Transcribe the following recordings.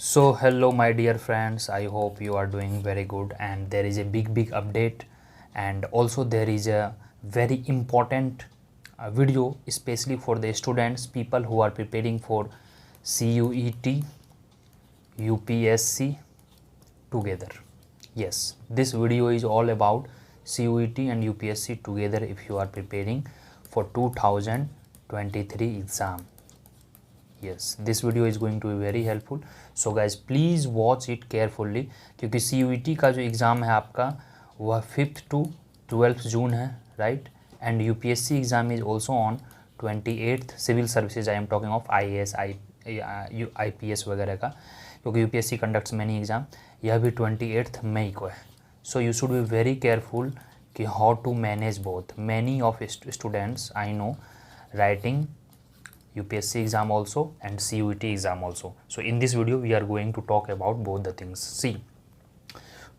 So hello my dear friends, I hope you are doing very good, and there is a big update, and also there is a very important video especially for the students, people who are preparing for CUET, UPSC together. Yes, this video is all about CUET and UPSC together if you are preparing for 2023 exam. Yes, this video is going to be very helpful. So guys, please watch it carefully क्योंकि CUET का जो exam है आपका वह 5th to 12th जून है, right? And UPSC exam is also on 28th. Civil services I am talking of IAS IPS वगैरह का, क्योंकि UPSC कंडक्ट्स मैनी एग्ज़ाम, यह भी 28th मई को है. So you should be very careful कि how to manage both. Many of students I know writing UPSC exam also and CUET exam also. So in this video we are going to talk about both the things. See,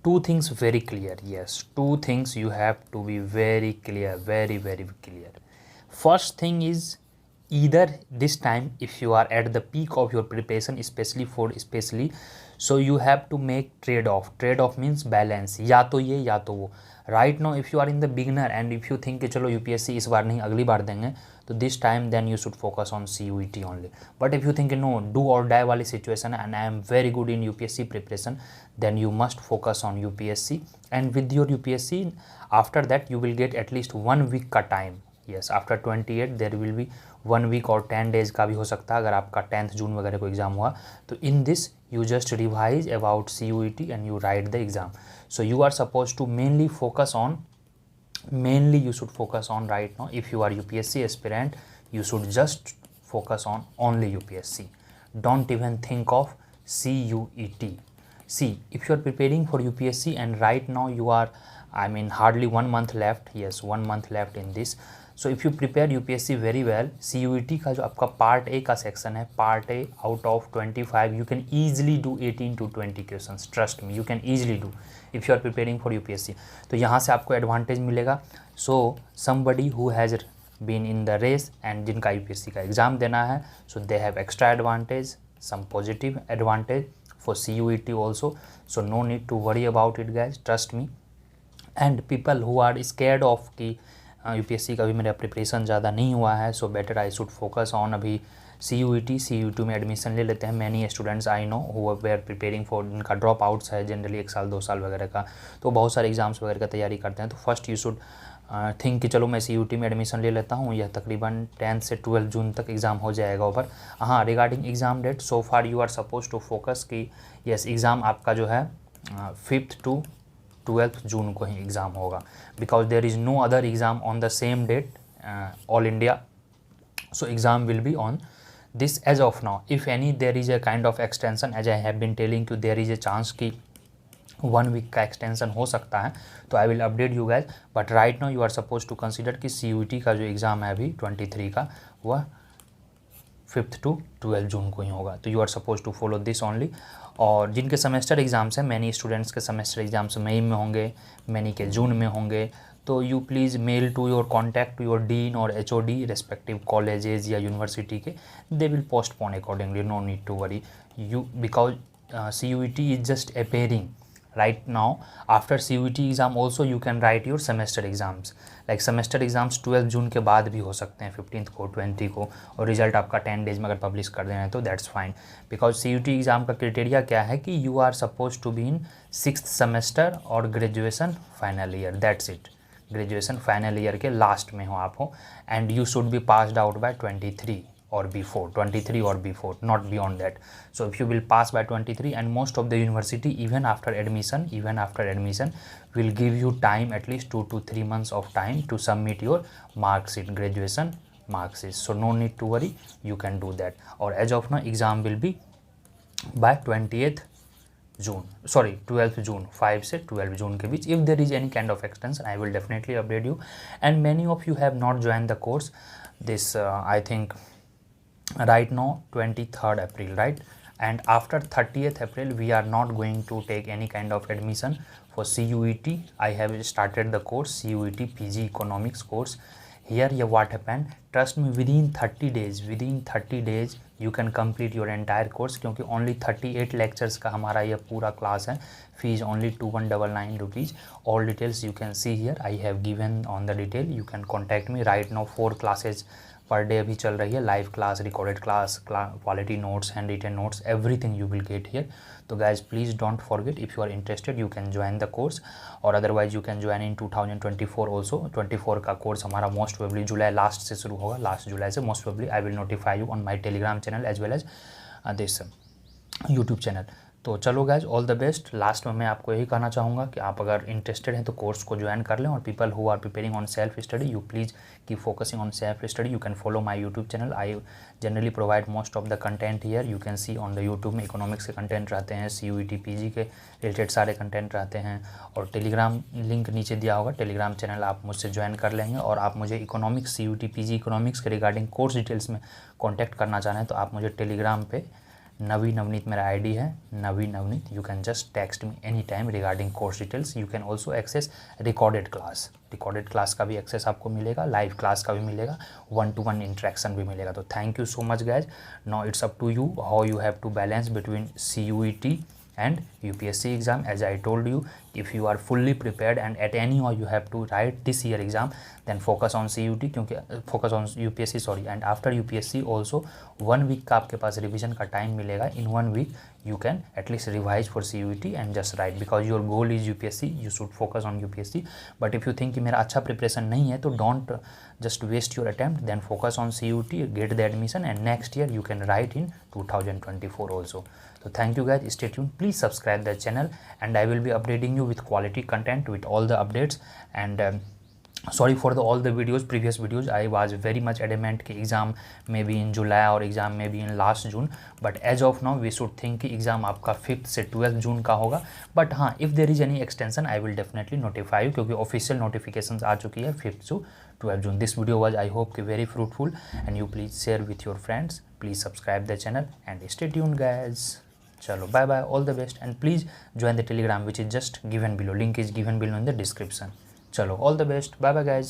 two things very clear. Yes, two things you have to be very clear, very clear. First thing is, either this time if you are at the peak of your preparation, especially so you have to make trade off means balance, या तो ये या तो वो. Right now if you are in the beginner and if you think कि चलो UPSC इस बार नहीं अगली बार देंगे, तो this time then you should focus on CUET only. But if you think no do और डाई वाली सिचुएशन है and I am very good in UPSC preparation, then you must focus on UPSC. And with your UPSC after that you will get at least 1 week का time. Yes, after 28 there will be 1 week और 10 days का भी हो सकता है अगर आपका 10th जून वगैरह को एग्ज़ाम हुआ. तो in this you just revise about CUET and you write the exam. So you are supposed to mainly you should focus on right now, if you are UPSC aspirant, you should just focus on only UPSC. Don't even think of CUET. See, if you are preparing for UPSC and right now you are, I mean, hardly 1 month left. Yes, 1 month left in this. So if you prepare UPSC very well, CUET का जो आपका part A का section है, part A out of 25 you can easily do 18 to 20 questions. Trust me, you can easily do if you are preparing for UPSC. तो यहाँ से आपको advantage मिलेगा. So somebody who has been in the race and जिनका UPSC का exam देना है, so they have extra advantage, some positive advantage for CUET also. So no need to worry about it guys, trust me. And people who are scared of कि UPSC का भी मेरा preparation ज़्यादा नहीं हुआ है, so better I should focus on अभी CUET में एडमिशन ले लेते हैं. Many students I know who were preparing for, जिनका ड्रॉप आउट्स है जनरली 1 साल 2 साल वगैरह का, तो बहुत सारे एग्जाम्स वगैरह का तैयारी करते हैं. तो फर्स्ट यू शुड थिंक कि चलो मैं CUET में एडमिशन ले लेता हूँ. यह तकरीबन 10 से 12 जून तक एग्ज़ाम हो जाएगा ऊपर. हाँ, regarding exam date, so far you are suppose to focus कि यस एग्ज़ाम आपका जो है 5th to 12th जून को ही एग्ज़ाम होगा, because there is no other exam on the same date all India. So exam will be on this as of now. If any there is a kind of extension, as I have been telling to, there is a chance कि 1 week का extension हो सकता है, तो I will update you guys. But right now you are suppose to consider कि CUET का जो exam है अभी 23 का, वह 5th to 12th जून को ही होगा. तो you are suppose to follow this only. और जिनके सेमेस्टर एग्ज़ाम्स हैं, मैनी स्टूडेंट्स के सेमेस्टर एग्ज़ाम्स मई में होंगे, मैनी के जून में होंगे, तो you please mail to your contact to your dean और HOD रेस्पेक्टिव कॉलेजेस या यूनिवर्सिटी के, they will postpone accordingly. No need to worry you, because CUET is just appearing right now. After CUET exam also you can write your semester exams, like semester exams 12 जून के बाद भी हो सकते हैं, 15th को, 20 को, और रिजल्ट आपका 10 डेज में अगर पब्लिश कर देना है तो that's fine. Because CUET exam का क्राइटेरिया क्या है कि you are suppose to be in 6th semester और graduation final year, that's it. Graduation final year के लास्ट में हो आप हो, and you should be passed out by 23 or before, not beyond that. So if you will pass by 23, and most of the university even after admission will give you time, at least 2 to 3 months of time to submit your mark sheet, graduation mark sheet. So no need to worry, you can do that. Or as of now exam will be by 20th June, sorry 12th June, 5 से 12 जून के बीच. If there is any kind of extension I will definitely update you. And many of you have not join the course this, I think right now 23rd April, right? And after 30th April we are not going to take any kind of admission for CUET. I have started the course CUET PG Economics course. here yeah, what happened, trust me, within 30 days you can complete your entire course, क्योंकि only 38 lectures का हमारा ये पूरा class है, fees only 2199 rupees. All details you can see here, I have given on the detail. You can contact me right now. 4 classes per day अभी चल रही है, live class, recorded class, quality notes, hand written notes, everything you will get here. तो guys please don't forget, if you are interested you can join the course, और otherwise you can join in 2024 also. 24 का course हमारा most probably जुलाई last से शुरू होगा, last जुलाई से most probably. I will notify you on my Telegram channel as well as this YouTube channel. तो चलो guys, all the best. Last में मैं आपको यही कहना चाहूँगा कि आप अगर इंटरेस्टेड हैं तो कोर्स को ज्वाइन कर लें, और people who are preparing on self study, you please keep focusing on self study. You can follow my YouTube channel. I generally provide most of the content here. You can see on the YouTube में economics के content रहते हैं, CUET PG के related सारे content रहते हैं, और Telegram link नीचे दिया होगा, टेलीग्राम चैनल आप मुझसे ज्वाइन कर लेंगे. और आप मुझे इकोनॉमिक्स, CUET PG इकोनॉमिक्स के रिगार्डिंग कोर्स डिटेल्स में कॉन्टैक्ट करना चाहें तो आप मुझे टेलीग्राम पे नवी नवनीत मेरा ID है, Navi Navneet. You can just text me any time regarding course details. You can also access recorded class का भी एक्सेस आपको मिलेगा, लाइव क्लास का भी मिलेगा, 1-to-1 इंटरेक्शन भी मिलेगा. तो thank you so much guys. Now it's up to you how you have to balance between CUET and UPSC exam. As I told you, if you are fully prepared and at any or you have to write this year exam, then focus on CUT, क्योंकि focus on UPSC sorry, and after UPSC also 1 week का आपके पास revision का time मिलेगा. in 1 week you can at least revise for CUT and just write, because your goal is UPSC. you should focus on UPSC. but if you think कि मेरा अच्छा preparation नहीं है तो don't just waste your attempt, then focus on CUT, get the admission, and next year you can write in 2024 also. So thank you guys, stay tuned, please subscribe the channel, and I will be updating you with quality content, with all the updates. And sorry for all the previous videos. I was very much adamant कि exam may be in July और exam may be in last June, but as of now we should think कि exam आपका 5th से 12th June का होगा. but हाँ, if there is any extension I will definitely notify you, क्योंकि official notifications आ चुकी है 5th to 12th June. This video was, I hope, very fruitful, and you please share with your friends. Please subscribe the channel and stay tuned guys. चलो bye bye, all the best, and please join the Telegram which is just given below. Link is given below in the description. चलो all the best, bye bye guys.